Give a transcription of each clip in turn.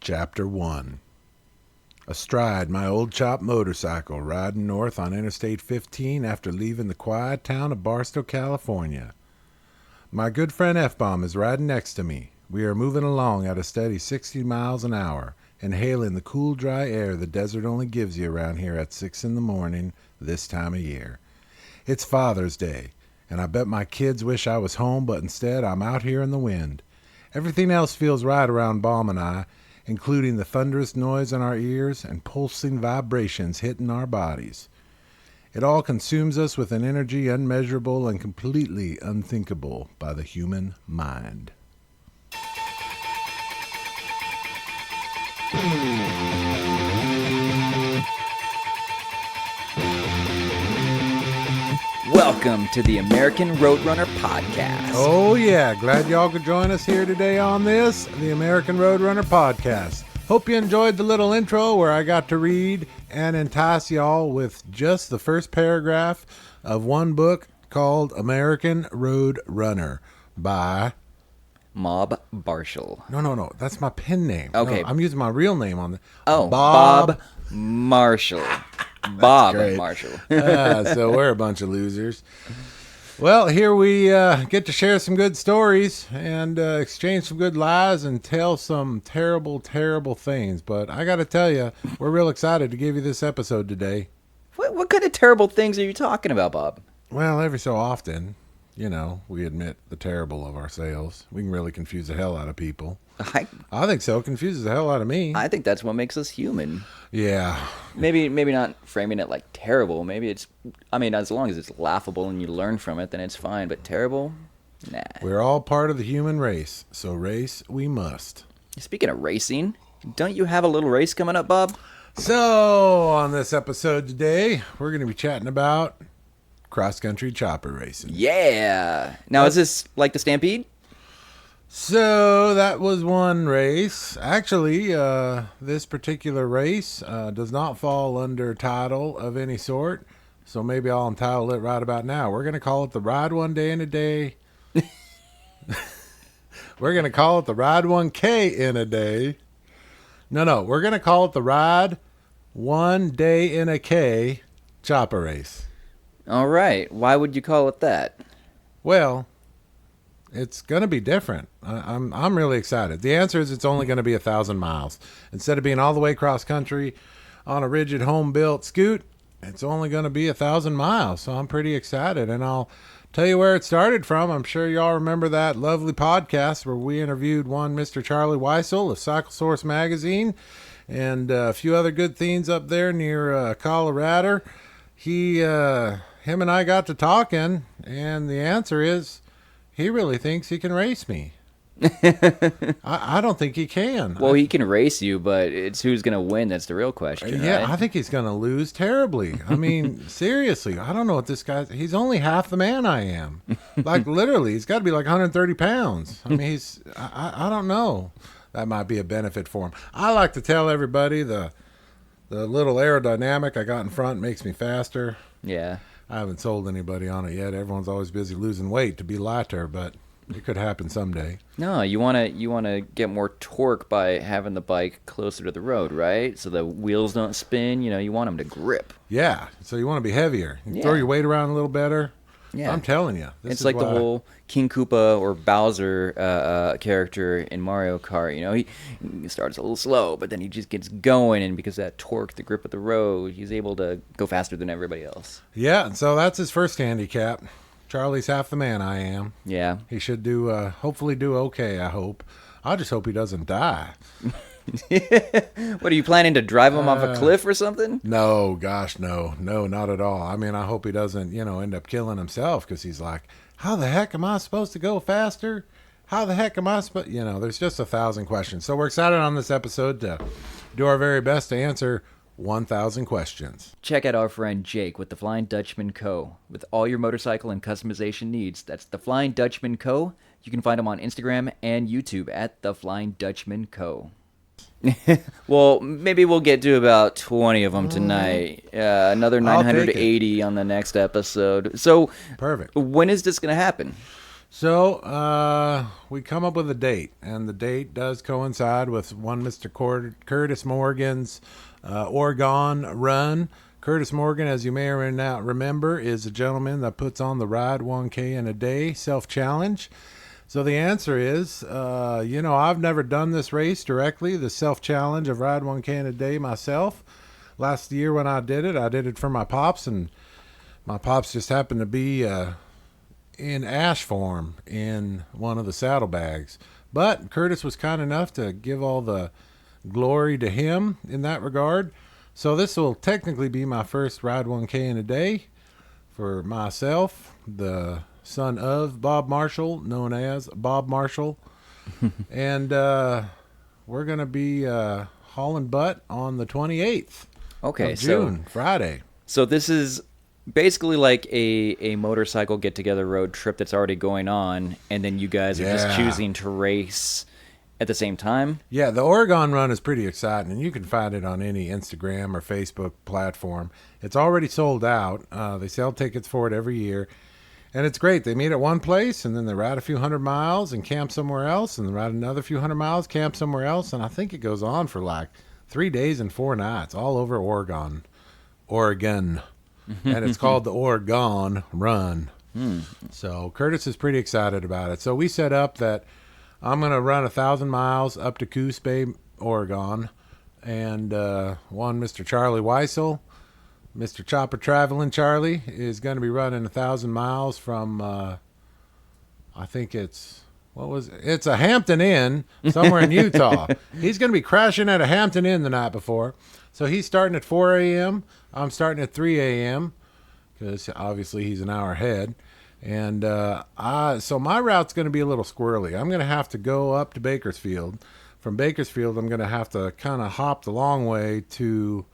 Chapter 1. Astride my old chop motorcycle, riding north on Interstate 15 after leaving the quiet town of Barstow, California. My good friend F-Bomb is riding next to me. We are moving along at a steady 60 miles an hour, inhaling the cool, dry air the desert only gives you around here at 6 in the morning this time of year. It's Father's Day, and I bet my kids wish I was home, but instead I'm out here in the wind. Everything else feels right around Bomb and I, including the thunderous noise in our ears and pulsing vibrations hitting our bodies. It all consumes us with an energy unmeasurable and completely unthinkable by the human mind. Welcome to the American Roadrunner Podcast. Oh yeah, glad y'all could join us here today on this, the American Roadrunner Podcast. Hope you enjoyed the little intro where I got to read and entice y'all with just the first paragraph of one book called American Roadrunner by... Mob Barshall. No, that's my pen name. Okay. No, I'm using my real name on the... Bob Marshall. Bob great. Marshall. So we're a bunch of losers. Well, here we get to share some good stories and exchange some good lies and tell some terrible, terrible things. But I got to tell you, we're real excited to give you this episode today. What kind of terrible things are you talking about, Bob? Well, every so often, you know, we admit the terrible of ourselves. We can really confuse the hell out of people. I think so. It confuses the hell out of me. I think that's what makes us human. Yeah. Maybe not framing it like terrible. Maybe it's, as long as it's laughable and you learn from it, then it's fine. But terrible? Nah. We're all part of the human race, so race we must. Speaking of racing, don't you have a little race coming up, Bob? So, on this episode today, we're going to be chatting about cross-country chopper racing. Yeah. Now, is this like the Stampede? So, that was one race. Actually, this particular race does not fall under title of any sort, so maybe I'll entitle it right about now. We're going to call it the Ride One Day in a Day. We're going to call it the Ride 1K in a Day. No, we're going to call it the Ride 1 Day in a K chopper race. All right. Why would you call it that? Well, it's going to be different. I'm really excited. The answer is it's only going to be 1,000 miles. Instead of being all the way cross country on a rigid home-built scoot, it's only going to be 1,000 miles. So I'm pretty excited, and I'll tell you where it started from. I'm sure y'all remember that lovely podcast where we interviewed one Mr. Charlie Weissel of Cycle Source magazine and a few other good things up there near Colorado. Him and I got to talking, and the answer is he really thinks he can race me. I don't think he can. Well, he can race you, but it's who's going to win that's the real question, Yeah, right? I think he's going to lose terribly. Seriously, I don't know what this guy... He's only half the man I am. Like, literally, he's got to be like 130 pounds. I don't know. That might be a benefit for him. I like to tell everybody the little aerodynamic I got in front makes me faster. Yeah. I haven't sold anybody on it yet. Everyone's always busy losing weight to be lighter, but it could happen someday. No, you want to get more torque by having the bike closer to the road, right? So the wheels don't spin. You want them to grip. Yeah, so you want to be heavier. You Yeah. throw your weight around a little better. Yeah. I'm telling you. It's like the whole King Koopa or Bowser character in Mario Kart. He starts a little slow, but then he just gets going, and because of that torque, the grip of the road, he's able to go faster than everybody else. Yeah, and so that's his first handicap. Charlie's half the man I am. Yeah. He should hopefully do okay, I hope. I just hope he doesn't die. What, are you planning to drive him off a cliff or something? No, gosh, no, not at all. I hope he doesn't, end up killing himself because he's like, how the heck am I supposed to go faster? How the heck am I supposed, there's just 1,000 questions. So we're excited on this episode to do our very best to answer 1,000 questions. Check out our friend Jake with the Flying Dutchman Co. With all your motorcycle and customization needs. That's the Flying Dutchman Co. You can find him on Instagram and YouTube at the Flying Dutchman Co. Well, maybe we'll get to about 20 of them tonight. Another 980 on the next episode. So, perfect. When is this going to happen? So we come up with a date, and the date does coincide with one Mr. Curtis Morgan's Orygun Run. Curtis Morgan, as you may or may not remember, is a gentleman that puts on the Ride 1K in a Day self-challenge. So the answer is, I've never done this race directly, the self-challenge of Ride 1K in a Day myself. Last year when I did it for my pops, and my pops just happened to be in ash form in one of the saddlebags. But Curtis was kind enough to give all the glory to him in that regard. So this will technically be my first Ride 1K in a Day for myself, the son of Bob Marshall, known as Bob Marshall. And we're going to be hauling butt on the 28th Okay, of June, Friday. so this is basically like a motorcycle get together road trip that's already going on, and then you guys are just Yeah. choosing to race at the same time. Yeah, the Oregon Run is pretty exciting, and you can find it on any Instagram or Facebook platform. It's already sold out. They sell tickets for it every year, and it's great. They meet at one place, and then they ride a few hundred miles and camp somewhere else, and then ride another few hundred miles, camp somewhere else, and I think it goes on for like 3 days and 4 nights all over Oregon. And it's called the Oregon Run. So Curtis is pretty excited about it. So we set up that I'm going to run 1,000 miles up to Coos Bay, Oregon, and one Mr. Charlie Weissel, Mr. Chopper Traveling Charlie, is going to be running 1,000 miles from I think it's a Hampton Inn somewhere in Utah. He's going to be crashing at a Hampton Inn the night before. So he's starting at 4 a.m. I'm starting at 3 a.m. because obviously he's an hour ahead. And so my route's going to be a little squirrely. I'm going to have to go up to Bakersfield. From Bakersfield, I'm going to have to kind of hop the long way to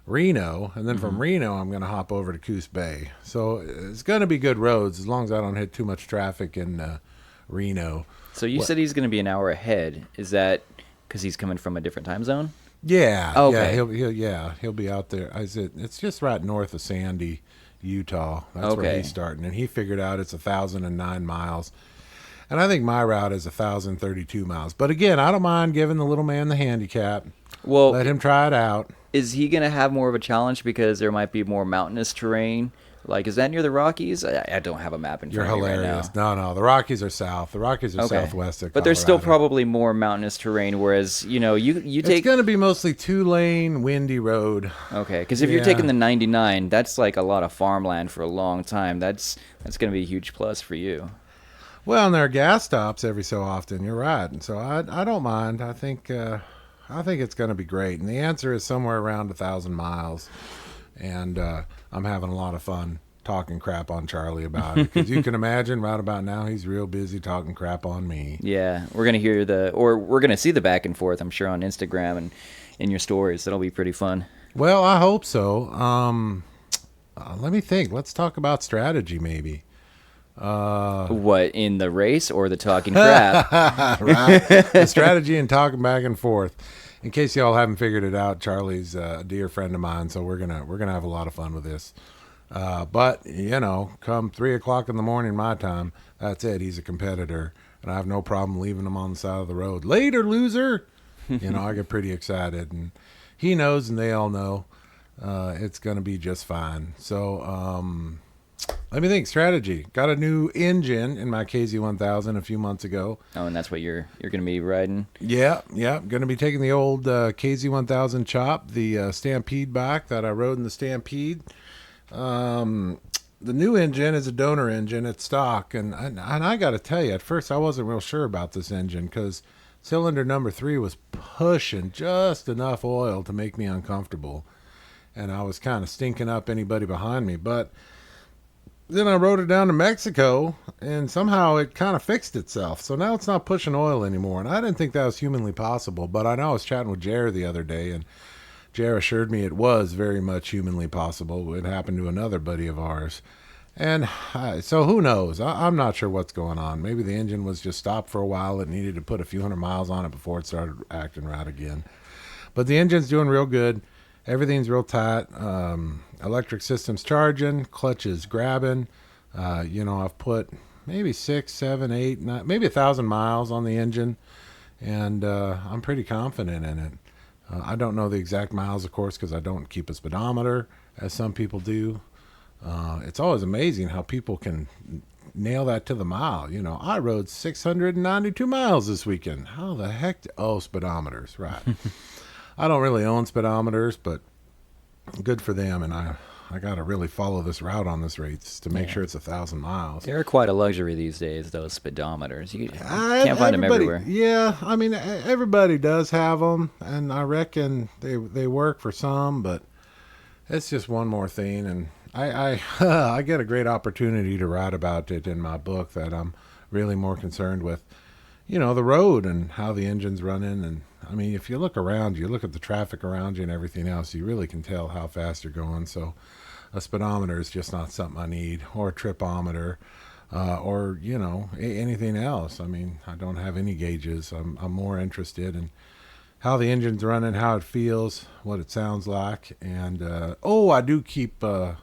Reno. And then from Reno, I'm going to hop over to Coos Bay. So it's going to be good roads as long as I don't hit too much traffic in Reno. So you said he's going to be an hour ahead. Is that because he's coming from a different time zone? Yeah, Okay. he'll be out there. It's just right north of Sandy, Utah. That's where Okay. he's starting, and he figured out it's 1,009 miles, and I think my route is 1,032 miles. But again, I don't mind giving the little man the handicap. Well, Let him try it out. is he going to have more of a challenge because there might be more mountainous terrain? Like, is that near the Rockies? I don't have a map in You're front of me right hilarious. now. No, the Rockies are south. The Rockies are Okay. southwest of But there's still Colorado. probably more mountainous terrain, whereas, you It's take... going to be mostly 2-lane, windy road. Okay, because if you're Yeah. taking the 99, that's like a lot of farmland for a long time. That's going to be a huge plus for you. Well, and there are gas stops every so often. You're right, and so I don't mind. I think it's going to be great. And the answer is somewhere around 1,000 miles. And I'm having a lot of fun talking crap on Charlie about it, because you can imagine right about now he's real busy talking crap on me. Yeah, we're going to hear we're going to see the back and forth, I'm sure, on Instagram and in your stories. That'll be pretty fun. Well, I hope so. Let me think. Let's talk about strategy, maybe. What, in the race or the talking crap? Right? The strategy and talking back and forth. In case y'all haven't figured it out, Charlie's a dear friend of mine, so we're gonna have a lot of fun with this. But come 3 o'clock in the morning my time, that's it. He's a competitor, and I have no problem leaving him on the side of the road. Later, loser. I get pretty excited, and he knows, and they all know it's gonna be just fine. So let me think. Strategy. Got a new engine in my KZ1000 a few months ago. Oh, and that's what you're going to be riding? Yeah. Going to be taking the old KZ1000 chop, the Stampede bike that I rode in the Stampede. The new engine is a donor engine. It's stock, and I got to tell you, at first I wasn't real sure about this engine because cylinder number 3 was pushing just enough oil to make me uncomfortable, and I was kind of stinking up anybody behind me. But then I rode it down to Mexico, and somehow it kind of fixed itself. So now it's not pushing oil anymore, and I didn't think that was humanly possible. But I know I was chatting with Jer the other day, and Jer assured me it was very much humanly possible. It happened to another buddy of ours. And so who knows? I'm not sure what's going on. Maybe the engine was just stopped for a while. It needed to put a few hundred miles on it before it started acting right again. But the engine's doing real good. Everything's real tight. Electric system's charging. Clutch is grabbing. I've put maybe 6, 7, 8, 9, maybe 1,000 miles on the engine, and I'm pretty confident in it. I don't know the exact miles, of course, because I don't keep a speedometer, as some people do. It's always amazing how people can nail that to the mile. I rode 692 miles this weekend. How the heck? Oh, speedometers, right. I don't really own speedometers, but good for them. And I got to really follow this route on this race to make sure it's 1,000 miles. They're quite a luxury these days, those speedometers. You can't find them everywhere. Yeah, I mean, everybody does have them, and I reckon they work for some, but it's just one more thing. And I get a great opportunity to write about it in my book that I'm really more concerned with, the road and how the engine's running. And I mean, if you look around, you look at the traffic around you and everything else, you really can tell how fast you're going. So a speedometer is just not something I need, or a tripometer, or anything else. I mean, I don't have any gauges. I'm more interested in how the engine's running, how it feels, what it sounds like. And I do keep a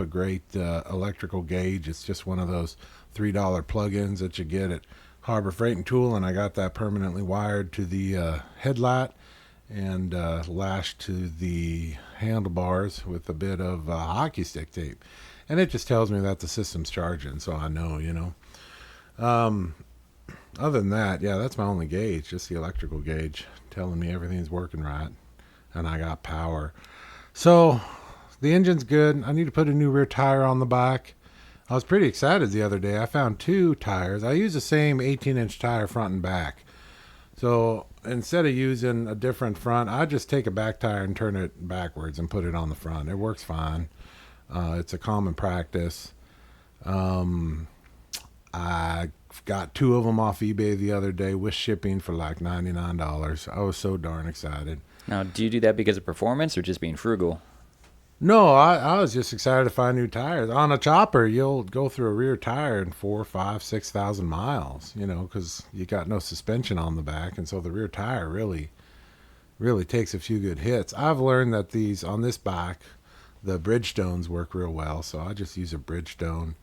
great electrical gauge. It's just one of those $3 plug-ins that you get at Harbor Freight and Tool, and I got that permanently wired to the headlight and lashed to the handlebars with a bit of hockey stick tape. And it just tells me that the system's charging, so I know. Other than that, yeah, that's my only gauge, just the electrical gauge, telling me everything's working right, and I got power. So the engine's good. I need to put a new rear tire on the back. I was pretty excited the other day. I found 2 tires. I use the same 18-inch tire front and back. So instead of using a different front, I just take a back tire and turn it backwards and put it on the front. It works fine. It's a common practice. I got 2 of them off eBay the other day with shipping for like $99. I was so darn excited. Now, do you do that because of performance or just being frugal? No, I was just excited to find new tires. On a chopper, you'll go through a rear tire in 4, 5, 6,000 miles, because you got no suspension on the back. And so the rear tire really, really takes a few good hits. I've learned that on this bike, the Bridgestones work real well. So I just use a Bridgestone.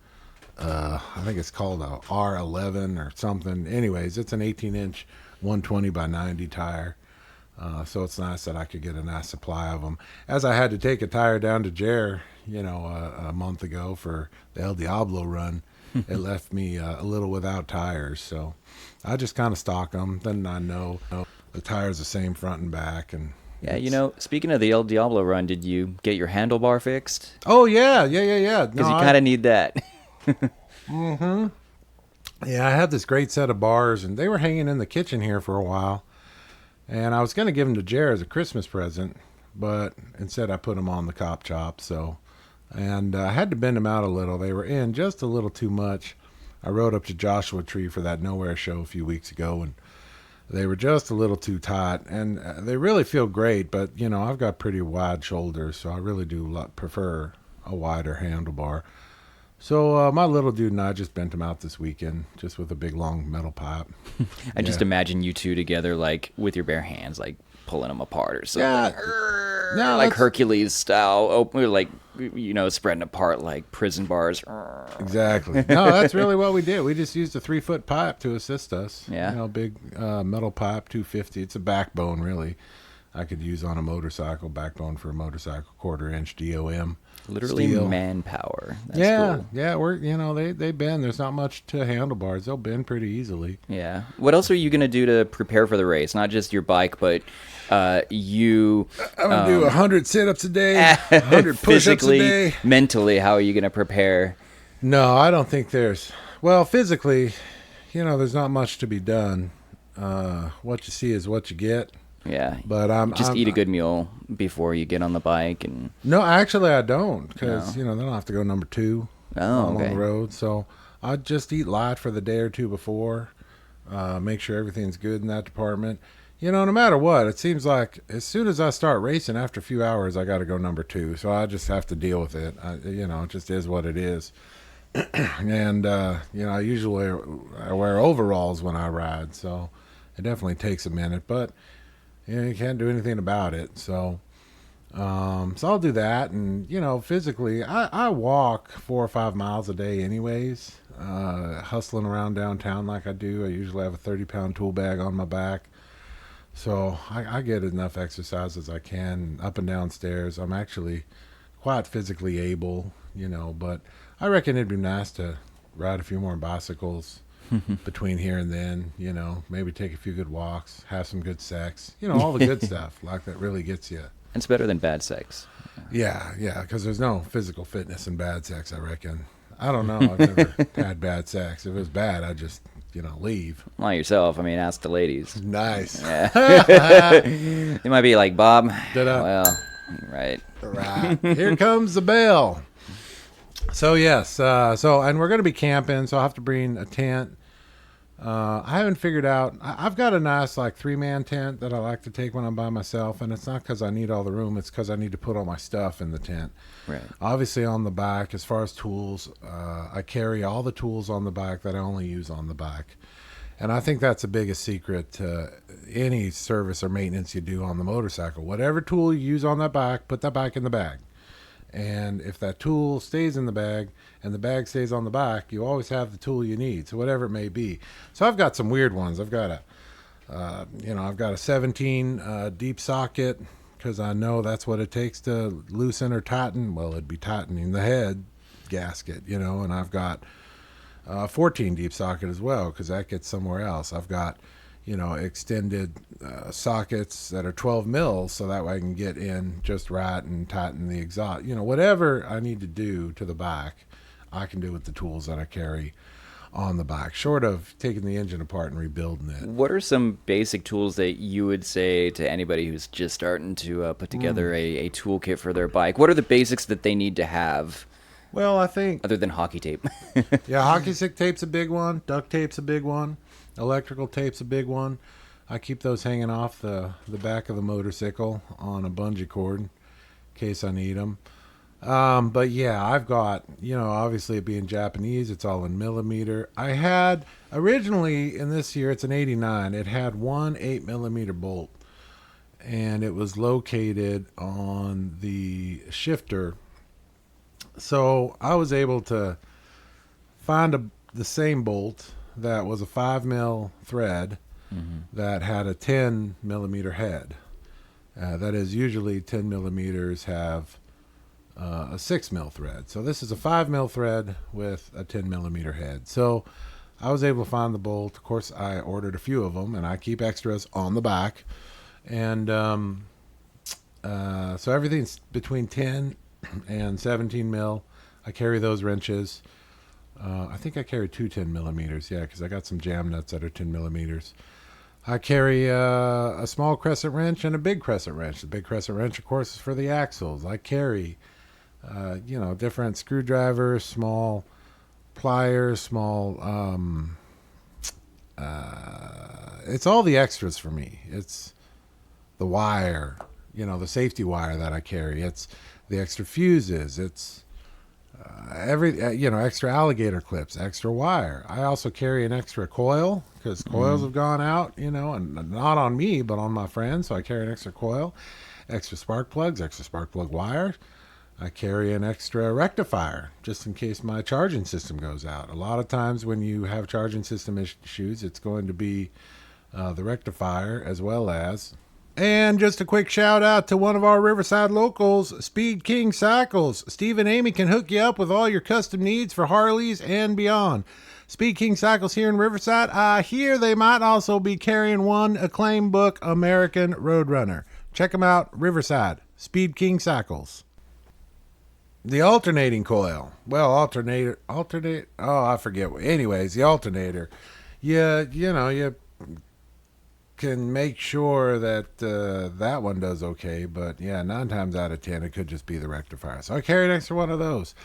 I think it's called a R11 or something. Anyways, it's an 18-inch 120 by 90 tire. So it's nice that I could get a nice supply of them. As I had to take a tire down to Jer, a month ago for the El Diablo run, it left me a little without tires. So I just kind of stock them. Then I know the tire's the same front and back. And yeah, speaking of the El Diablo run, did you get your handlebar fixed? Oh, yeah. Because you kind of need that. Mm-hmm. Yeah, I had this great set of bars, and they were hanging in the kitchen here for a while. And I was going to give them to Jer as a Christmas present, but instead I put them on the cop chop. And I had to bend them out a little. They were in just a little too much. I rode up to Joshua Tree for that Nowhere show a few weeks ago, and they were just a little too tight. And they really feel great, but, I've got pretty wide shoulders, so I really do prefer a wider handlebar. So my little dude and I just bent him out this weekend, just with a big long metal pipe. I just imagine you two together, like with your bare hands, like pulling them apart or something. Yeah, no, like Hercules style, like spreading apart like prison bars. Exactly. No, that's really what we did. We just used a 3-foot pipe to assist us. Yeah, big metal pipe, 250. It's a backbone, really. I could use on a motorcycle, backbone for a motorcycle, 1/4-inch DOM. Literally steel. Manpower. That's cool. Yeah, they bend. There's not much to handlebars. They'll bend pretty easily. Yeah. What else are you gonna do to prepare for the race? Not just your bike, but you. I'm gonna do 100 sit-ups a day, 100 push-ups a day. Mentally, how are you gonna prepare? No, I don't think there's. Well, physically, there's not much to be done. What you see is what you get. Yeah, but I'm eat a good meal before you get on the bike. And no, actually I don't, because they don't have to go number 2 on the road. So I just eat light for the day or two before, make sure everything's good in that department. No matter what, it seems like as soon as I start racing, after a few hours, I got to go number 2. So I just have to deal with it. It just is what it is. And I usually I wear overalls when I ride, so it definitely takes a minute, but you can't do anything about it. So So I'll do that, and physically, I walk 4 or 5 miles a day, anyways. Hustling around downtown like I do, I usually have a 30-pound tool bag on my back, so I get enough exercise as I can up and down stairs. I'm actually quite physically able, but I reckon it'd be nice to ride a few more bicycles between here and then. Maybe take a few good walks, have some good sex, all the good stuff like that really gets you. It's better than bad sex. Yeah, because there's no physical fitness in bad sex, I reckon. I don't know. I've never had bad sex. If it was bad, I'd just, leave. Not yourself. I mean, ask the ladies. Nice. Yeah. They might be like, Bob. Da-da. Well, right. Right. Here comes the bell. So, yes. And we're going to be camping, so I'll have to bring a tent. I haven't figured out. I've got a nice 3-man tent that I like to take when I'm by myself, and it's not because I need all the room. It's because I need to put all my stuff in the tent. Right. Obviously, on the back, as far as tools, I carry all the tools on the back that I only use on the back, and I think that's the biggest secret to any service or maintenance you do on the motorcycle. Whatever tool you use on that back, put that back in the bag. And if that tool stays in the bag and the bag stays on the back, you always have the tool you need. So whatever it may be. So I've got some weird ones. I've got a 17 deep socket because I know that's what it takes to loosen or tighten. Well, it'd be tightening the head gasket, and I've got 14 deep socket as well because that gets somewhere else. I've got extended sockets that are 12 mils so that way I can get in just right and tighten the exhaust. Whatever I need to do to the bike, I can do with the tools that I carry on the bike, short of taking the engine apart and rebuilding it. What are some basic tools that you would say to anybody who's just starting to put together a toolkit for their bike? What are the basics that they need to have? Well, I think other than hockey tape. Yeah, hockey stick tape's a big one. Duct tape's a big one. Electrical tape's a big one. I keep those hanging off the back of the motorcycle on a bungee cord in case I need them. But yeah, I've got, obviously it being Japanese, it's all in millimeter. I had originally in this year, it's an 89, it had one 8mm bolt, and it was located on the shifter. So I was able to find the same bolt that was a 5mm thread that had a 10mm head. That is, usually 10mm have a 6mm thread. So this is a 5mm thread with a 10mm head. So I was able to find the bolt. Of course, I ordered a few of them, and I keep extras on the back. And so everything's between 10 and 17mm. I carry those wrenches. I think I carry two 10mm, yeah, because I got some jam nuts that are 10mm. I carry a small crescent wrench and a big crescent wrench. The big crescent wrench, of course, is for the axles. I carry, different screwdrivers, small pliers, small. It's all the extras for me. It's the wire, the safety wire that I carry. It's the extra fuses. It's extra alligator clips, extra wire. I also carry an extra coil because coils have gone out, and not on me, but on my friends. So I carry an extra coil, extra spark plugs, extra spark plug wire. I carry an extra rectifier just in case my charging system goes out. A lot of times when you have charging system issues, it's going to be the rectifier as well as. And just a quick shout out to one of our Riverside locals, Speed King Cycles. Steve and Amy can hook you up with all your custom needs for Harleys and beyond. Speed King Cycles here in Riverside. I hear they might also be carrying one acclaimed book, American Roadrunner. Check them out, Riverside. Speed King Cycles. The alternating coil. Well, alternate. Oh, I forget. Anyways, the alternator. Yeah, you can make sure that that one does okay, but yeah, 9 times out of 10 it could just be the rectifier. So I carry an extra one of those.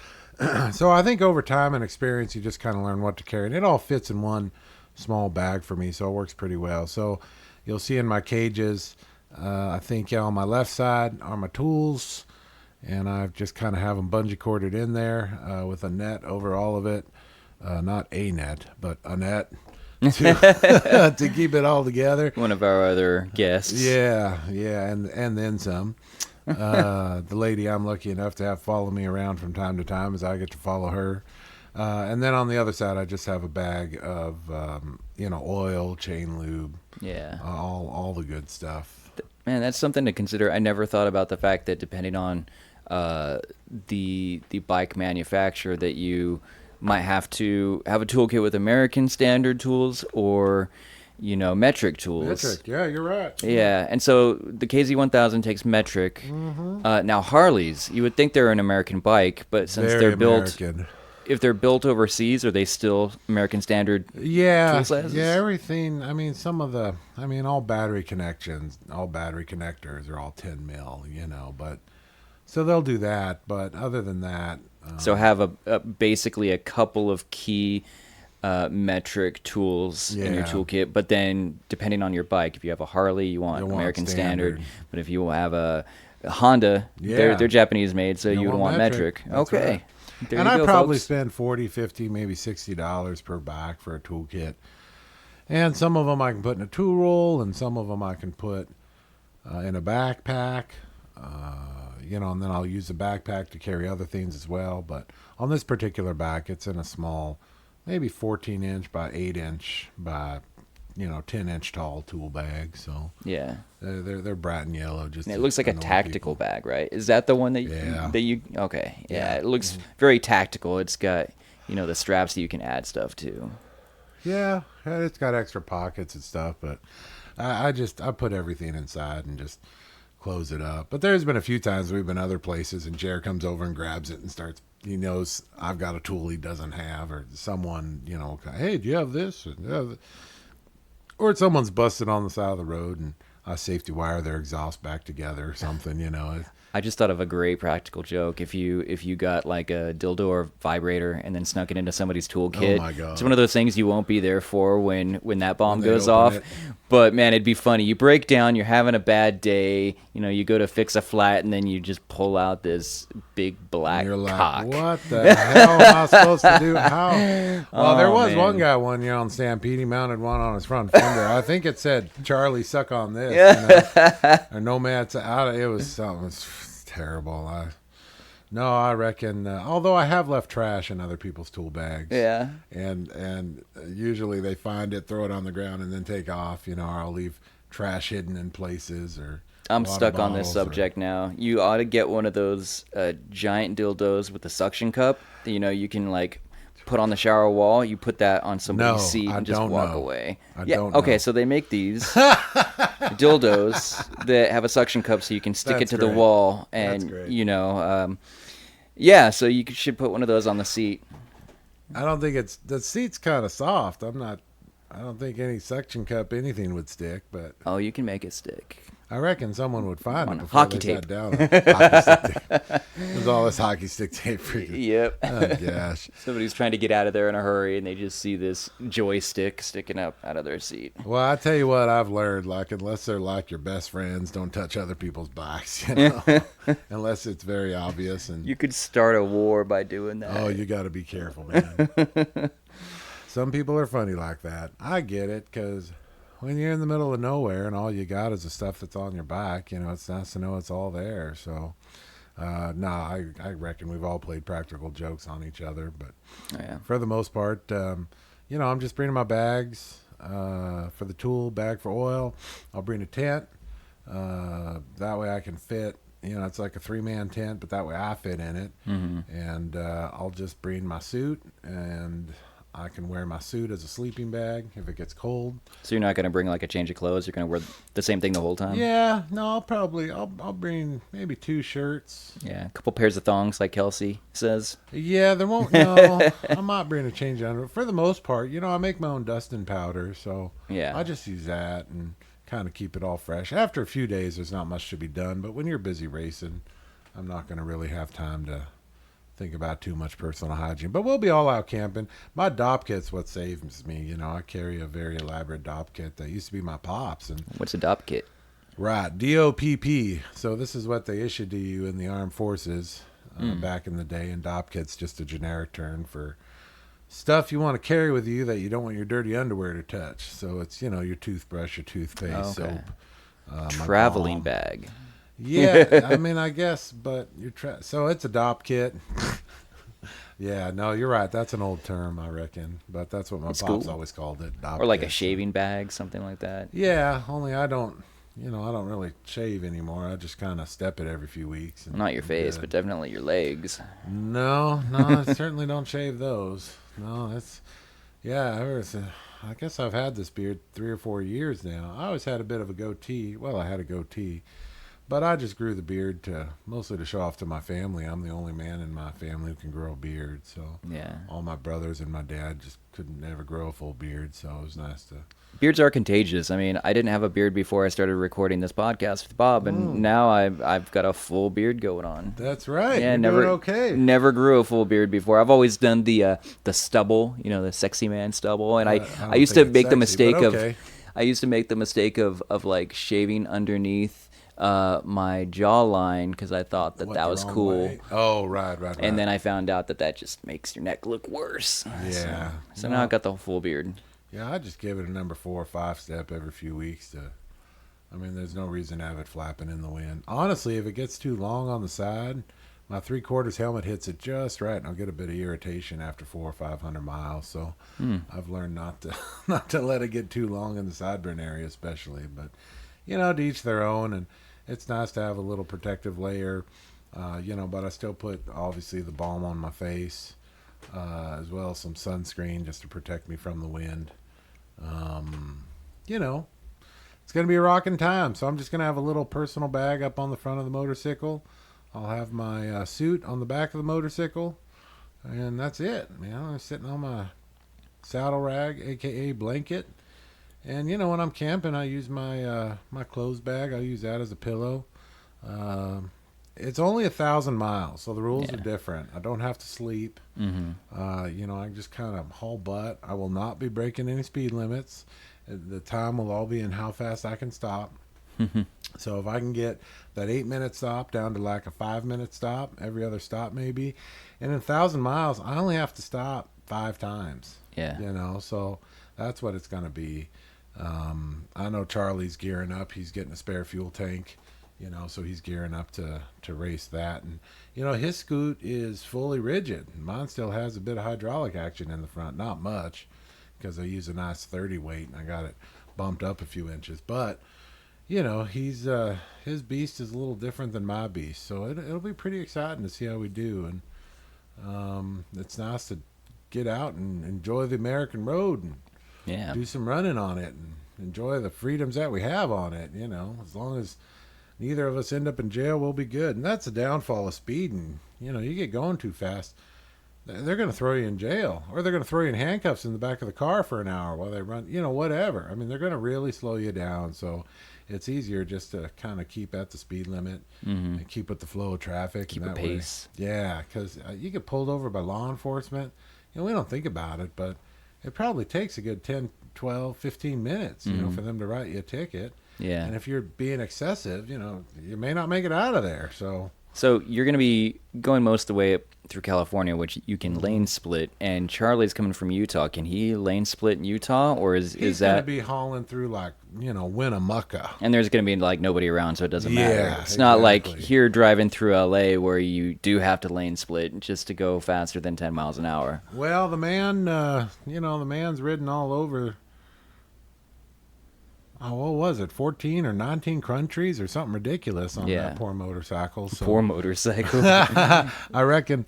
So I think over time and experience you just kind of learn what to carry, and it all fits in one small bag for me, so it works pretty well. So you'll see in my cages, I think on my left side are my tools, and I've just kind of have them bungee corded in there with a net over all of it. Not a net, but a net. to keep it all together. One of our other guests. Yeah, and then some. The lady I'm lucky enough to have follow me around from time to time as I get to follow her. And then on the other side, I just have a bag of, oil, chain lube, Yeah. all the good stuff. Man, that's something to consider. I never thought about the fact that depending on the bike manufacturer, that you might have to have a toolkit with American standard tools or metric tools. Metric, yeah, you're right. Yeah, and so the KZ1000 takes metric. Mm-hmm. Now Harleys, you would think they're an American bike, but since Very they're built, American. if they're built overseas, are they still American standard? Yeah, tool sizes? yeah, everything. I mean, all battery connections, all battery connectors are all 10 mil, but so they'll do that. But other than that, So have basically a couple of key metric tools in your Yeah. toolkit, but then depending on your bike, if you have a Harley, you want You'll want American standard. standard. But if you have a Honda, Yeah. they're Japanese made, so You you would want want metric. metric. That's Okay. right. There and you I go, probably folks. spend 40, 50, maybe $60 per bike for a toolkit. And some of them I can put in a tool roll, and some of them I can put in a backpack. And then I'll use the backpack to carry other things as well. But on this particular bike, it's in a small, maybe 14-inch by 8-inch by 10-inch tall tool bag. So Yeah. they're bright and yellow. Just And it to looks like a annoy tactical people. bag, right? Is that the one that Yeah. you okay. Yeah, Yeah. it looks very tactical. It's got, the straps that you can add stuff to. Yeah, it's got extra pockets and stuff, but I put everything inside and just close it up. But there's been a few times we've been other places and Jer comes over and grabs it and starts. He knows I've got a tool he doesn't have, or someone, hey, do you have this? Or someone's busted on the side of the road and I safety wire their exhaust back together or something. I just thought of a great practical joke. If you got like a dildo or vibrator and then snuck it into somebody's toolkit, Oh my God. it's one of those things you won't be there for when that bomb When they goes open off. it. But man, it'd be funny. You break down, you're having a bad day, you go to fix a flat, and then you just pull out this big black You're like, cock. what the hell am I supposed to do? How? Well, there was man. one guy one year on Stampede. He mounted one on his front fender. I think it said, Charlie, suck on this. Or Nomad's out. It was something. It was terrible. I reckon, although I have left trash in other people's tool bags. Yeah. And usually they find it, throw it on the ground, and then take off. Or I'll leave trash hidden in places or. I'm water stuck on this bottles subject now. You ought to get one of those giant dildos with the suction cup that, you can like put on the shower wall. You put that on somebody's No, seat I and just don't walk know. away. I Yeah. don't Okay, know. so they make these dildos that have a suction cup so you can stick it That's to the great. wall, That's and great. yeah. So you should put one of those on the seat. I don't think the seat's kind of soft. I don't think any suction cup anything would stick, but Oh, you can make it stick. I reckon someone would find On it before hockey they tape. sat down. Hockey stick tape. There's all this hockey stick tape for you. Yep. Oh gosh. Somebody's trying to get out of there in a hurry, and they just see this joystick sticking up out of their seat. Well, I tell you what, I've learned, like, unless they're like your best friends, don't touch other people's bikes, unless it's very obvious. And You could start a war by doing that. oh, you got to be careful, man. Some people are funny like that. I get it, because when you're in the middle of nowhere and all you got is the stuff that's on your bike, it's nice to know it's all there. So, I reckon we've all played practical jokes on each other, but Yeah. for the most part, I'm just bringing my bags for the tool, bag for oil. I'll bring a tent. That way I can fit. It's like a 3-man tent, but that way I fit in it. Mm-hmm. And I'll just bring my suit, and I can wear my suit as a sleeping bag if it gets cold. So you're not going to bring like a change of clothes? You're going to wear the same thing the whole time? Yeah, no, I'll bring maybe 2 shirts. Yeah, a couple pairs of thongs, like Kelsey says. Yeah, there won't. No, I might bring a change of underwear. For the most part, I make my own dusting powder, so Yeah. I just use that and kind of keep it all fresh. After a few days, there's not much to be done, but when you're busy racing, I'm not going to really have time to think about too much personal hygiene. But we'll be all out camping. My DOP kit's what saves me. I carry a very elaborate DOP kit that used to be my pop's. And What's a DOP kit? right, DOPP. So this is what they issued to you in the armed forces back in the day. And DOP kit's just a generic term for stuff you want to carry with you that you don't want your dirty underwear to touch. So it's, your toothbrush, your toothpaste, Okay. soap, my Traveling balm. bag. Yeah, I mean, I guess, but so it's a DOP kit. Yeah, no, you're right. That's an old term, I reckon, but that's what my It's pops cool. always called it. DOP Or like a kit. shaving bag, something like that. Yeah, only I don't. I don't really shave anymore. I just kind of step it every few weeks. And Not your I'm face, good. but definitely your legs. No, I certainly don't shave those. No, that's yeah. I guess I've had this beard 3 or 4 years now. I always had a bit of a goatee. Well, I had a goatee, but I just grew the beard mostly to show off to my family. I'm the only man in my family who can grow a beard. So Yeah. all my brothers and my dad just couldn't never grow a full beard. So it was nice to. Beards are contagious. I mean, I didn't have a beard before I started recording this podcast with Bob, and now I've got a full beard going on. That's right. Yeah, You're never doing okay. never grew a full beard before. I've always done the stubble, the sexy man stubble, and I don't used to think it's make the sexy, mistake but okay. I used to make the mistake of like shaving underneath my jawline because I thought that What, that the was wrong cool. way? Oh, right. And then I found out that just makes your neck look worse. Yeah. So now I've got the full beard. Yeah, I just give it a number 4 or 5 step every few weeks I mean, there's no reason to have it flapping in the wind. Honestly, if it gets too long on the side, my 3/4 helmet hits it just right, and I'll get a bit of irritation after 400 or 500 miles. So I've learned not to not to let it get too long in the sideburn area, especially. But to each their own, and it's nice to have a little protective layer. But I still put obviously the balm on my face, as well as some sunscreen just to protect me from the wind. It's going to be a rocking time. So I'm just going to have a little personal bag up on the front of the motorcycle. I'll have my suit on the back of the motorcycle. And that's it. I'm sitting on my saddle rag, a.k.a. blanket. And, when I'm camping, I use my my clothes bag. I use that as a pillow. It's only 1,000 miles, so the rules are different. I don't have to sleep. I just kind of haul butt. I will not be breaking any speed limits. The time will all be in how fast I can stop. So if I can get that 8-minute stop down to like a 5-minute stop, every other stop maybe, and in 1,000 miles, I only have to stop 5 times. Yeah. So that's what it's going to be. I know Charlie's gearing up. He's getting a spare fuel tank. So he's gearing up to race that. And, his scoot is fully rigid. Mine still has a bit of hydraulic action in the front. Not much, because I use a nice 30 weight, and I got it bumped up a few inches. But, he's his beast is a little different than my beast. So it'll be pretty exciting to see how we do. And it's nice to get out and enjoy the American road and do some running on it and enjoy the freedoms that we have on it. As long as neither of us end up in jail, we'll be good. And that's the downfall of speeding. You get going too fast, they're going to throw you in jail, or they're going to throw you in handcuffs in the back of the car for an hour while they run, whatever. I mean, they're going to really slow you down. So it's easier just to kind of keep at the speed limit and keep with the flow of traffic. Keep and a that pace. way, yeah, because you get pulled over by law enforcement. We don't think about it, but it probably takes a good 10, 12, 15 minutes, for them to write you a ticket. Yeah. And if you're being excessive, you may not make it out of there. So you're going to be going most of the way up through California, which you can lane split. And Charlie's coming from Utah. Can he lane split in Utah, or is he's that? Going to be hauling through like Winnemucca. And there's going to be like nobody around, so it doesn't matter. Yeah, It's not like exactly. here driving through LA where you do have to lane split just to go faster than 10 miles an hour. Well, the man, the man's ridden all over. Oh, what was it? 14 or 19 countries or something ridiculous on that poor motorcycle. So. Poor motorcycle. I reckon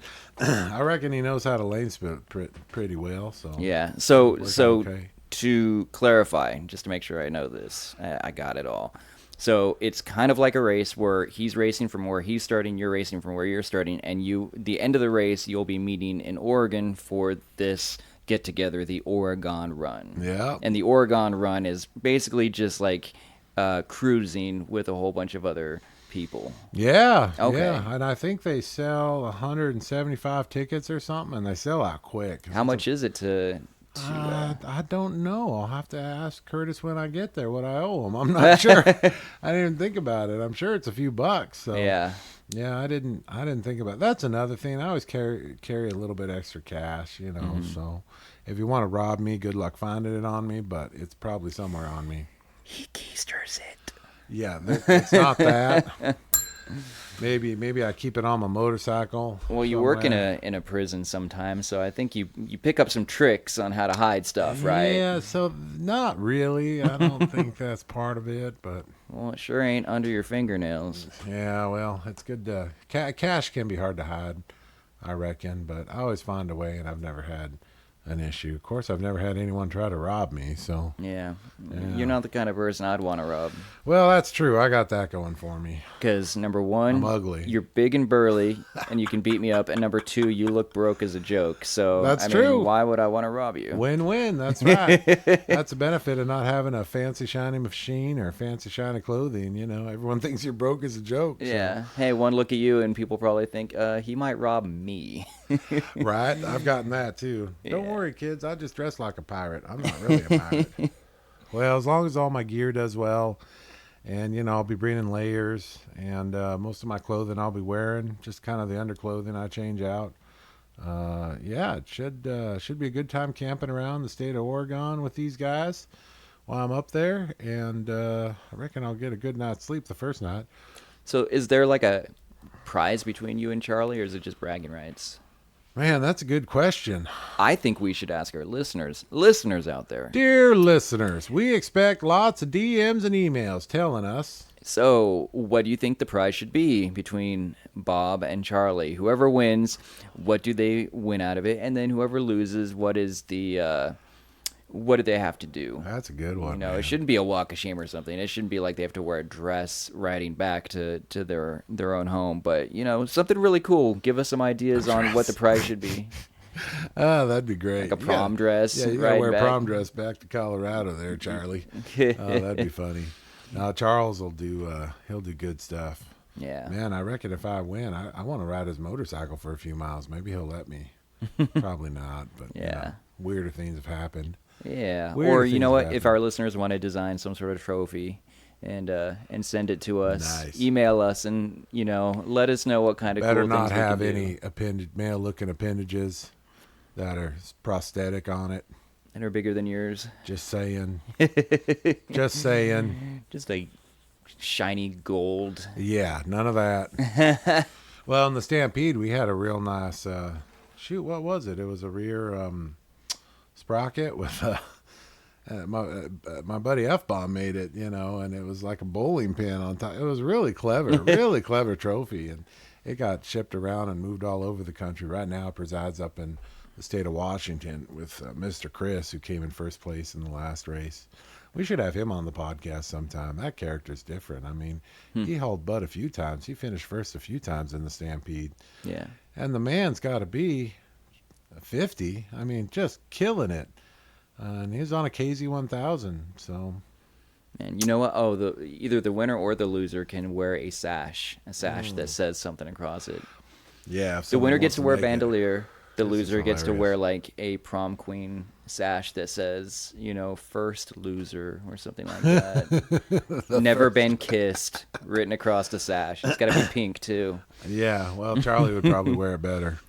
he knows how to lane split pretty well. So Yeah. So okay. To clarify, just to make sure I know this, I got it all. So it's kind of like a race where he's racing from where he's starting, you're racing from where you're starting, and the end of the race, you'll be meeting in Oregon for this get together, the Orygun Run. Yeah. And the Orygun Run is basically just like cruising with a whole bunch of other people. Yeah. Okay. Yeah. And I think they sell 175 tickets or something, and they sell out quick. How much is it to I don't know. I'll have to ask Curtis when I get there what I owe him. I'm not sure. I didn't even think about it. I'm sure it's a few bucks. So. Yeah. Yeah, I didn't think about that's another thing. I always carry a little bit extra cash, you know. Mm-hmm. So if you want to rob me, good luck finding it on me, but it's probably somewhere on me. He keisters it. Yeah, it's not that. Maybe I keep it on my motorcycle Well, you work in somewhere. a prison sometimes, so I think you pick up some tricks on how to hide stuff, right? Yeah, so not really. I don't think that's part of it, but Well, it sure ain't under your fingernails. yeah, well, it's good to cash can be hard to hide, I reckon, but I always find a way, and I've never had an issue. Of course, I've never had anyone try to rob me, so Yeah, you're yeah. not the kind of person I'd want to rob. Well, that's true. I got that going for me. Because number I'm one, ugly. you're big and burly, and you can beat me up, and number two, you look broke as a joke. So That's I mean, true. why would I want to rob you? Win-win. That's right. That's a benefit of not having a fancy shiny machine or fancy shiny clothing. You know, everyone thinks you're broke as a joke. So. Yeah. Hey, one look at you, and people probably think he might rob me. Right? I've gotten that too. Don't Yeah. worry, kids. I just dress like a pirate. I'm not really a pirate. Well, as long as all my gear does well, and I'll be bringing layers, and most of my clothing I'll be wearing, just kind of the underclothing I change out. Yeah, it should be a good time camping around the state of Oregon with these guys while I'm up there, and I reckon I'll get a good night's sleep the first night. So is there like a prize between you and Charlie, or is it just bragging rights? Man, that's a good question. I think we should ask our listeners out there. Dear listeners, we expect lots of DMs and emails telling us. So, what do you think the prize should be between Bob and Charlie? Whoever wins, what do they win out of it? And then whoever loses, what do they have to do? That's a good one. You know, man. it shouldn't be a walk of shame or something. It shouldn't be like they have to wear a dress riding back to their own home. But something really cool. Give us some ideas on what the prize should be. Oh, that'd be great. Like a prom dress. Yeah, you gotta riding wear a back. prom dress back to Colorado there, Charlie. Oh, that'd be funny. Now Charles will he'll do good stuff. Yeah. Man, I reckon if I win, I want to ride his motorcycle for a few miles. Maybe he'll let me. Probably not, but Yeah. weirder things have happened. Yeah. Weird Or you things know what? happen. If our listeners want to design some sort of trophy and send it to us, Nice. email us and let us know what kind of Better cool not things we have can do. any male-looking appendages that are prosthetic on it. And are bigger than yours. Just saying. Just saying. Just like shiny gold. Yeah, none of that. Well, in the Stampede, we had a real nice shoot. What was it? It was a rear sprocket with my buddy F Bomb made it, and it was like a bowling pin on top. It was really clever, really clever trophy, and it got shipped around and moved all over the country. Right now, it presides up in the state of Washington with Mr. Chris, who came in first place in the last race. We should have him on the podcast sometime. That character's different. I mean, he hauled butt a few times. He finished first a few times in the Stampede. Yeah. And the man's got to be 50. I mean, just killing it. And he's on a KZ1000. So, And you know what? Oh, either the winner or the loser can wear a sash that says something across it. yeah. If The someone winner wants gets to to wear a make it. bandolier. The This is loser gets to hilarious. wear like a prom queen sash that says, first loser or something like that. Never been kissed written across the sash. It's got to be pink too. Yeah, well, Charlie would probably wear it better.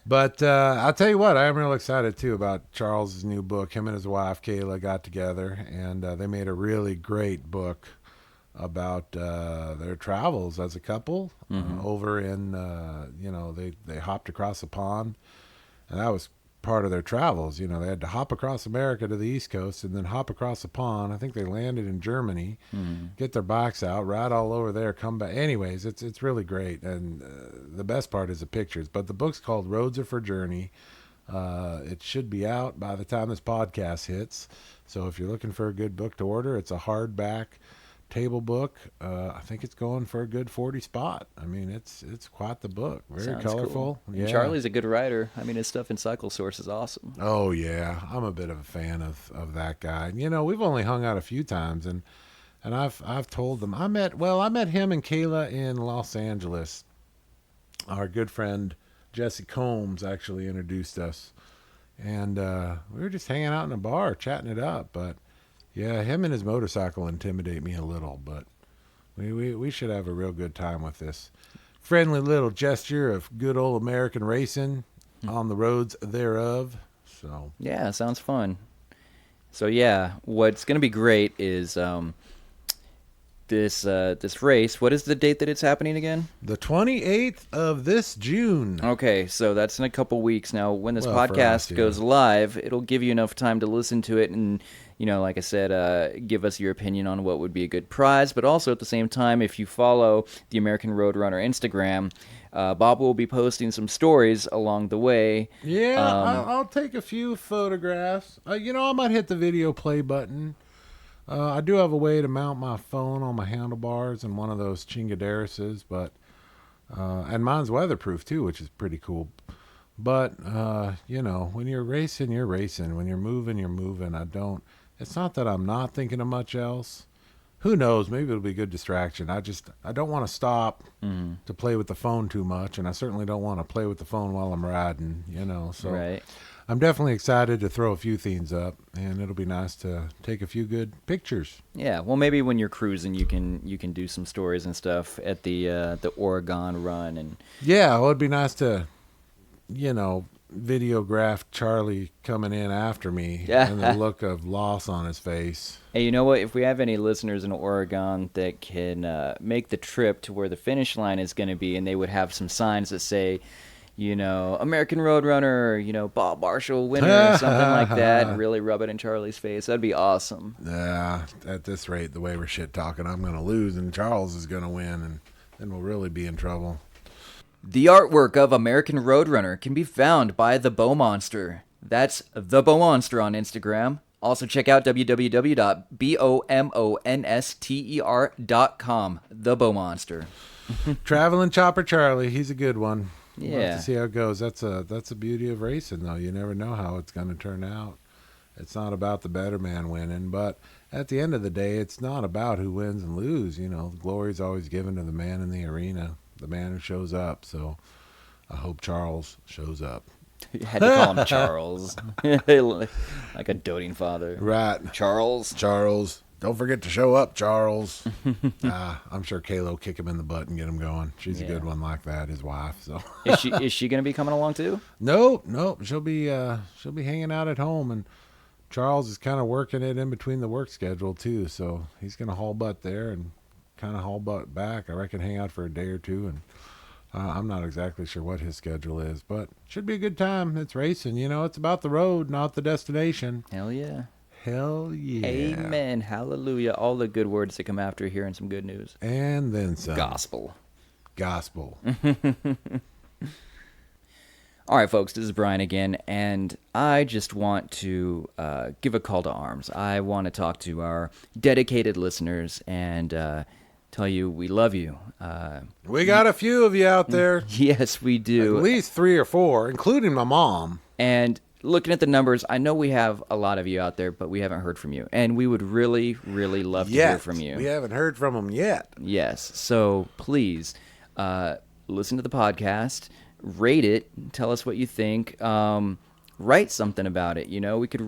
But I'll tell you what, I am real excited too about Charles's new book. Him and his wife Kayla got together, and they made a really great book about their travels as a couple over in. They hopped across the pond, and that was part of their travels. They had to hop across America to the East Coast and then hop across the pond. I think they landed in Germany, get their bikes out, ride all over there, come back. Anyways, it's really great, and the best part is the pictures. But the book's called Roads Are for Journey. It should be out by the time this podcast hits. So if you're looking for a good book to order, it's a hardback table book. I think it's going for a good 40 spot. I mean, it's quite the book. Very Sounds colorful. cool. Yeah. Charlie's a good writer. I mean, his stuff in Cycle Source is awesome. Oh yeah, I'm a bit of a fan of that guy. We've only hung out a few times, and I've told them I met him and Kayla in Los Angeles. Our good friend Jesse Combs actually introduced us, and we were just hanging out in a bar chatting it up. But yeah, him and his motorcycle intimidate me a little, but We should have a real good time with this friendly little gesture of good old American racing on the roads thereof. So Yeah, sounds fun. So yeah, what's gonna be great is this race. What is the date that it's happening again? the 28th of this June. Okay, so that's in a couple weeks. Now, when this Well, for us, podcast yeah. goes live, it'll give you enough time to listen to it and, like I said, give us your opinion on what would be a good prize. But also at the same time, if you follow the American Roadrunner Instagram, Bob will be posting some stories along the way. Yeah, I'll take a few photographs. I might hit the video play button. I do have a way to mount my phone on my handlebars and one of those chingaderises, but and mine's weatherproof too, which is pretty cool. But when you're racing, you're racing. When you're moving. It's not that I'm not thinking of much else. Who knows? Maybe it'll be a good distraction. I don't want to stop to play with the phone too much, and I certainly don't want to play with the phone while I'm riding. So. Right. I'm definitely excited to throw a few things up, and it'll be nice to take a few good pictures. Yeah, well, maybe when you're cruising, you can do some stories and stuff at the Orygun Run, and Yeah, well, it'd be nice to, videograph Charlie coming in after me and the look of loss on his face. hey, you know what? If we have any listeners in Oregon that can make the trip to where the finish line is going to be, and they would have some signs that say, American Roadrunner, Bob Marshall winner, or something like that, and really rub it in Charlie's face, that'd be awesome. Yeah, at this rate, the way we're shit talking, I'm going to lose, and Charles is going to win, and then we'll really be in trouble. The artwork of American Roadrunner can be found by The Bow Monster. That's The Bow Monster on Instagram. Also check out www.bomonster.com. The Bow Monster. Traveling Chopper Charlie, he's a good one. We'll have Yeah. to see how it goes. That's a beauty of racing, though. You never know how it's going to turn out. It's not about the better man winning, but at the end of the day, it's not about who wins and loses. The glory's always given to the man in the arena, the man who shows up. So I hope Charles shows up. You had to call him Charles. Like a doting father. Right. Charles. Charles. Don't forget to show up, Charles. I'm sure Kayla will kick him in the butt and get him going. She's a good one like that, his wife. So Is she going to be coming along too? Nope. She'll be hanging out at home, and Charles is kind of working it in between the work schedule too. So he's gonna haul butt there and kind of haul butt back. I reckon hang out for a day or two, and I'm not exactly sure what his schedule is, but should be a good time. It's racing, it's about the road, not the destination. Hell yeah. Hell yeah. Amen. Hallelujah. All the good words that come after hearing some good news. And then some. Gospel. All right, folks, this is Brian again, and I just want to give a call to arms. I want to talk to our dedicated listeners and tell you we love you. We got a few of you out there. Yes, we do. At least 3 or 4, including my mom. And looking at the numbers, I know we have a lot of you out there, but we haven't heard from you. And we would really, really love to hear from you. We haven't heard from them yet. Yes. So please listen to the podcast, rate it, tell us what you think. Write something about it. We'd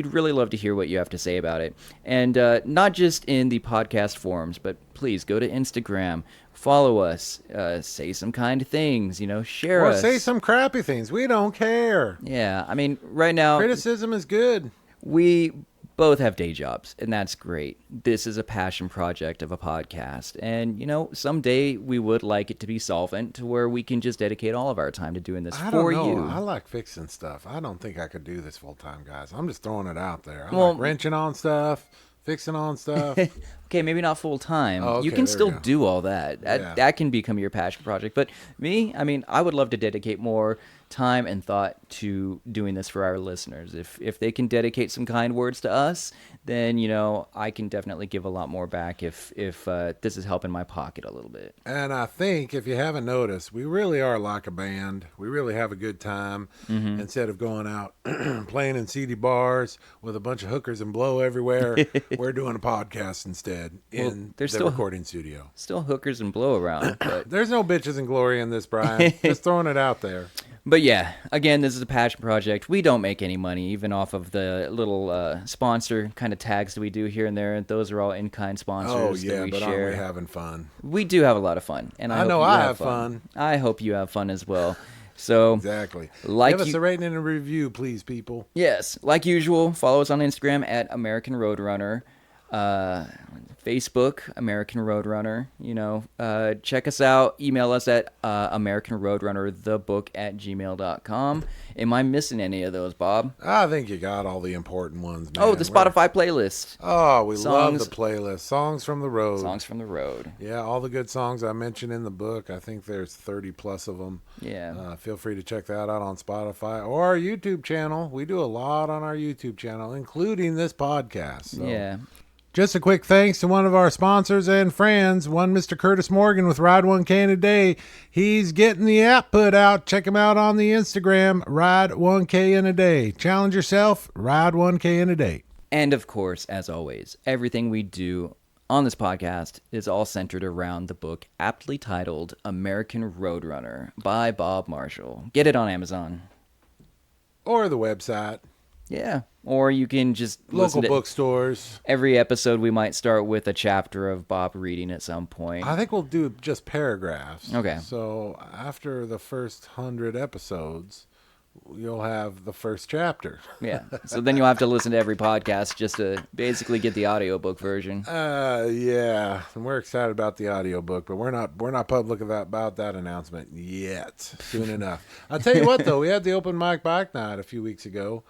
really love to hear what you have to say about it. And not just in the podcast forums, but please go to Instagram, follow us, say some kind things, share us. Or say some crappy things. We don't care. Yeah, I mean, right now, Criticism is good. we both have day jobs, and that's great. This is a passion project of a podcast. And, someday we would like it to be solvent to where we can just dedicate all of our time to doing this I for don't know. you. I like fixing stuff. I don't think I could do this full time, guys. I'm just throwing it out there. I Well- like wrenching on stuff, fixing on stuff. Okay, maybe not full time. Oh, okay, you can there still we go. do all that. Yeah. That can become your passion project. But me, I mean, I would love to dedicate more time and thought to doing this for our listeners. If they can dedicate some kind words to us, then I can definitely give a lot more back if this is helping my pocket a little bit. And I think, if you haven't noticed, we really are like a band. We really have a good time. Instead of going out playing in seedy bars with a bunch of hookers and blow everywhere, we're doing a podcast instead. bed in there's the still- recording studio. Still hookers and blow around, but There's no bitches and glory in this, Brian. Just throwing it out there. yeah, again, this is a passion project. We don't make any money, even off of the little sponsor kind of tags that we do here and there. Those are all in-kind sponsors Oh, that yeah, we but share. aren't we having fun? We do have a lot of fun, and I hope know you I have have fun. I hope you have fun as well. So, Exactly. Like Give us you- a rating and a review, please, people. yes, like usual, follow us on Instagram at American Roadrunner, Facebook American Roadrunner. Check us out. Email us at AmericanRoadrunnerthebook@gmail.com. Am I missing any of those, Bob? I think you got all the important ones, man. Oh, the Spotify playlist. Oh, we love Songs- the playlist. Songs from the road. Songs from the road. Yeah, all the good songs I mentioned in the book. I think there's 30 plus of them. Yeah. Feel free to check that out on Spotify or our YouTube channel. We do a lot on our YouTube channel, including this podcast. So. Yeah. Just a quick thanks to one of our sponsors and friends, one Mr. Curtis Morgan with Ride 1K in a Day. He's getting the app put out. Check him out on the Instagram, Ride 1K in a Day. Challenge yourself, Ride 1K in a Day. And of course, as always, everything we do on this podcast is all centered around the book aptly titled American Roadrunner by Bob Marshall. Get it on Amazon. Or the website, Yeah. Or you can just listen local to bookstores. every episode. We might start with a chapter of Bob reading at some point. I think we'll do just paragraphs. Okay. So after the first 100 episodes, you'll have the first chapter. Yeah. So then you'll have to listen to every podcast just to basically get the audiobook version. Yeah, and we're excited about the audiobook, but we're not public about that announcement yet. Soon enough. I'll tell you what, though, we had the open mic bike night a few weeks ago,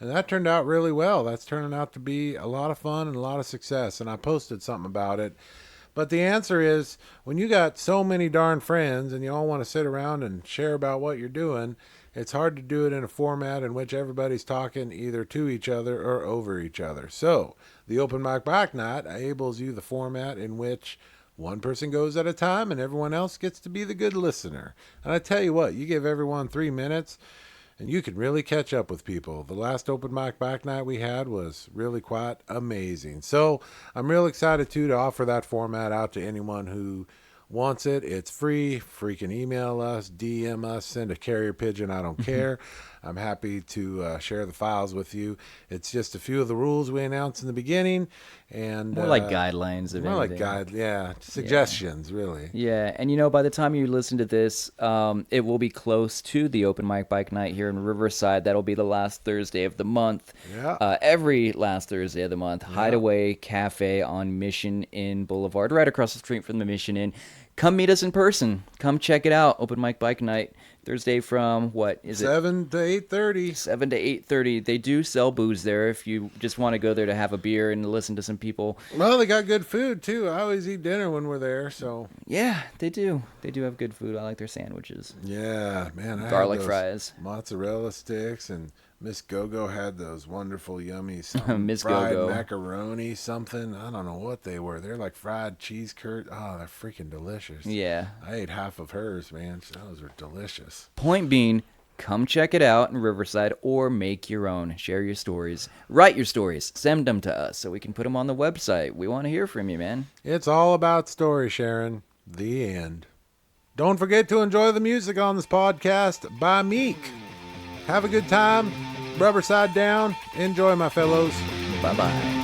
and that turned out really well. That's turning out to be a lot of fun and a lot of success, and I posted something about it. But the answer is, when you got so many darn friends and you all want to sit around and share about what you're doing, it's hard to do it in a format in which everybody's talking either to each other or over each other. So the open mic bike night enables you the format in which one person goes at a time and everyone else gets to be the good listener. And I tell you what, you give everyone 3 minutes and you can really catch up with people. The last open mic bike night we had was really quite amazing. So I'm real excited too to offer that format out to anyone who wants it. It's free. Freaking email us, DM us, send a carrier pigeon. I don't care. I'm happy to share the files with you. It's just a few of the rules we announced in the beginning, and More like guidelines of more anything. like suggestions, really. Yeah, and by the time you listen to this, it will be close to the open mic bike night here in Riverside. That'll be the last Thursday of the month. Yeah. Every last Thursday of the month. Hideaway Cafe on Mission Inn Boulevard, right across the street from the Mission Inn. Come meet us in person. Come check it out. Open mic bike night. Thursday from, what is it? 7 to 8:30. 7 to 8:30. They do sell booze there if you just want to go there to have a beer and listen to some people. Well, they got good food too. I always eat dinner when we're there, so Yeah, they do. They do have good food. I like their sandwiches. yeah, man. I had Garlic those fries. mozzarella sticks, and Miss Go-Go had those wonderful, yummy something, Miss fried Go-Go. macaroni something. I don't know what they were. They're like fried cheese curd. Oh, they're freaking delicious. Yeah. I ate half of hers, man. Those were delicious. Point being, come check it out in Riverside or make your own. Share your stories. Write your stories. Send them to us so we can put them on the website. We want to hear from you, man. It's all about story sharing. The end. Don't forget to enjoy the music on this podcast by Meek. Have a good time. Rubber side down. Enjoy, my fellows. Bye-bye.